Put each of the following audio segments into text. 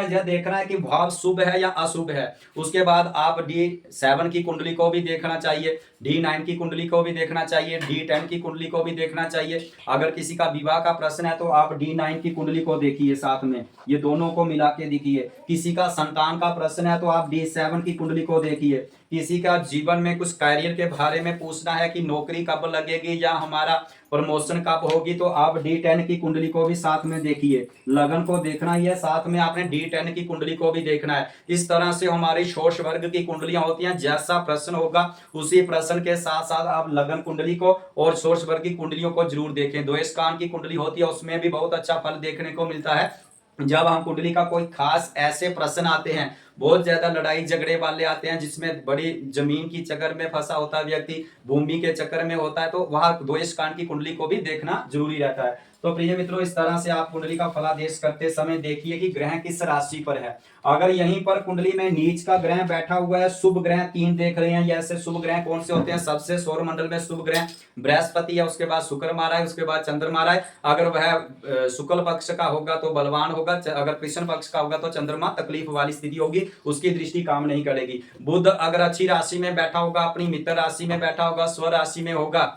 यह देखना है कि भाव शुभ है या अशुभ है। उसके बाद आप D7 की कुंडली को भी देखना चाहिए, D9 की कुंडली को भी देखना चाहिए, D10 की कुंडली को भी देखना चाहिए। अगर किसी का विवाह का प्रश्न है तो आप D9 की कुंडली को देखिए, साथ में ये दोनों को मिला के देखिए। किसी का संतान का प्रश्न है तो आप D7 की कुंडली को देखिए। किसी का जीवन में कुछ कैरियर के बारे में पूछना है कि नौकरी कब लगेगी या हमारा प्रमोशन कब होगी, तो आप D10 की कुंडली को भी साथ में देखिए। लगन को देखना ही है, साथ में आपने D10 की कुंडली को भी देखना है। इस तरह से हमारी शोष वर्ग की कुंडलियां होती हैं। जैसा प्रश्न होगा उसी प्रश्न के साथ साथ आप लगन कुंडली को और शोष वर्ग की कुंडलियों को जरूर देखें। द्वेषकान की कुंडली होती है, उसमें भी बहुत अच्छा फल देखने को मिलता है। जब हम कुंडली का कोई खास ऐसे प्रश्न आते हैं, बहुत ज्यादा लड़ाई झगड़े वाले आते हैं, जिसमें बड़ी जमीन की चक्कर में फंसा होता है व्यक्ति, भूमि के चक्कर में होता है, तो वहां द्वेष कांड की कुंडली को भी देखना जरूरी रहता है। तो प्रिय मित्रों, इस तरह से आप कुंडली का फलादेश करते समय देखिए कि ग्रह किस राशि पर है। अगर यहीं पर कुंडली में नीच का ग्रह बैठा हुआ है, शुभ ग्रह 3 देख रहे हैं, ऐसे शुभ ग्रह कौन से होते हैं? सबसे सौर मंडल में शुभ ग्रह बृहस्पति है, उसके बाद शुक्र मारा है, उसके बाद चंद्र मारा है। अगर वह शुक्ल पक्ष का होगा तो बलवान होगा, अगर कृष्ण पक्ष का होगा तो चंद्रमा तकलीफ वाली स्थिति होगी, उसकी दृष्टि काम नहीं करेगी। बुध अगर अच्छी राशि में बैठा होगा, अपनी मित्र राशि में बैठा होगा, स्व राशि में होगा,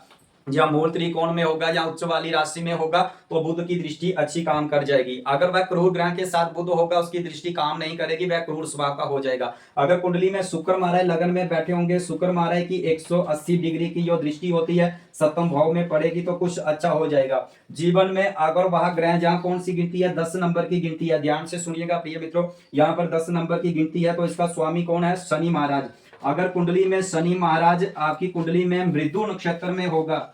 या मूल त्रिकोण में होगा, या उच्च वाली राशि में होगा, तो बुध की दृष्टि अच्छी काम कर जाएगी। अगर वह क्रूर ग्रह के साथ बुध होगा, उसकी दृष्टि काम नहीं करेगी, वह क्रूर स्वभाव का हो जाएगा। अगर कुंडली में शुक्र महाराज लगन में बैठे होंगे, शुक्र महाराज की 180 डिग्री की जो दृष्टि होती है सप्तम भाव में पड़ेगी, तो कुछ अच्छा हो जाएगा जीवन में। अगर वह ग्रह जहां कौन सी गिनती है? 10 नंबर की गिनती है। ध्यान से सुनिएगा प्रिय मित्रों, यहाँ पर 10 नंबर की गिनती है, तो इसका स्वामी कौन है? शनि महाराज। अगर कुंडली में शनि महाराज आपकी कुंडली में मृदु नक्षत्र में होगा,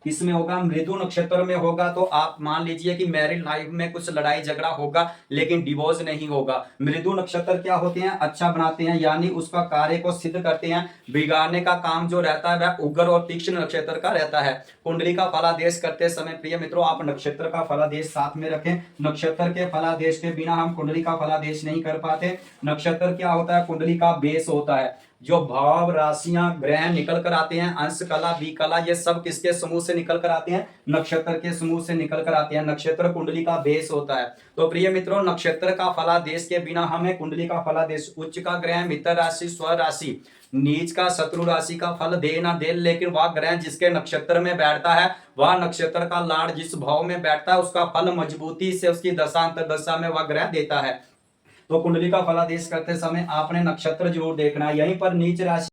किसमें होगा? मृदु नक्षत्र में होगा, तो आप मान लीजिए कि मैरिड लाइफ में कुछ लड़ाई झगड़ा होगा, लेकिन डिवोर्स नहीं होगा। मृदु नक्षत्र क्या होते हैं? अच्छा बनाते हैं, यानी उसका कार्य को सिद्ध करते हैं। बिगाड़ने का काम जो रहता है वह उग्र और तीक्ष्ण नक्षत्र का रहता है। कुंडली का फलादेश करते समय प्रिय मित्रों, आप नक्षत्र का फलादेश साथ में रखें। नक्षत्र के फलादेश के बिना हम कुंडली का फलादेश नहीं कर पाते। नक्षत्र क्या होता है? कुंडली का बेस होता है। जो भाव राशियां ग्रह निकल कर आते हैं, अंश कला बी कला, ये सब किसके समूह से निकल कर आते हैं? नक्षत्र के समूह से निकल कर आते हैं। नक्षत्र कुंडली का बेस होता है। तो प्रिय मित्रों, नक्षत्र का फलादेश के बिना हमें कुंडली का फलादेश, उच्च का ग्रह मित्र राशि स्व राशि, नीच का शत्रु राशि का फल दे ना दे, लेकिन वह ग्रह जिसके नक्षत्र में बैठता है, वह नक्षत्र का लाड़ जिस भाव में बैठता है, उसका फल मजबूती से उसकी दशा अंतर दशा में वह ग्रह देता है। तो कुंडली का फलादेश करते समय आपने नक्षत्र जरूर देखना है। यहीं पर नीच राशि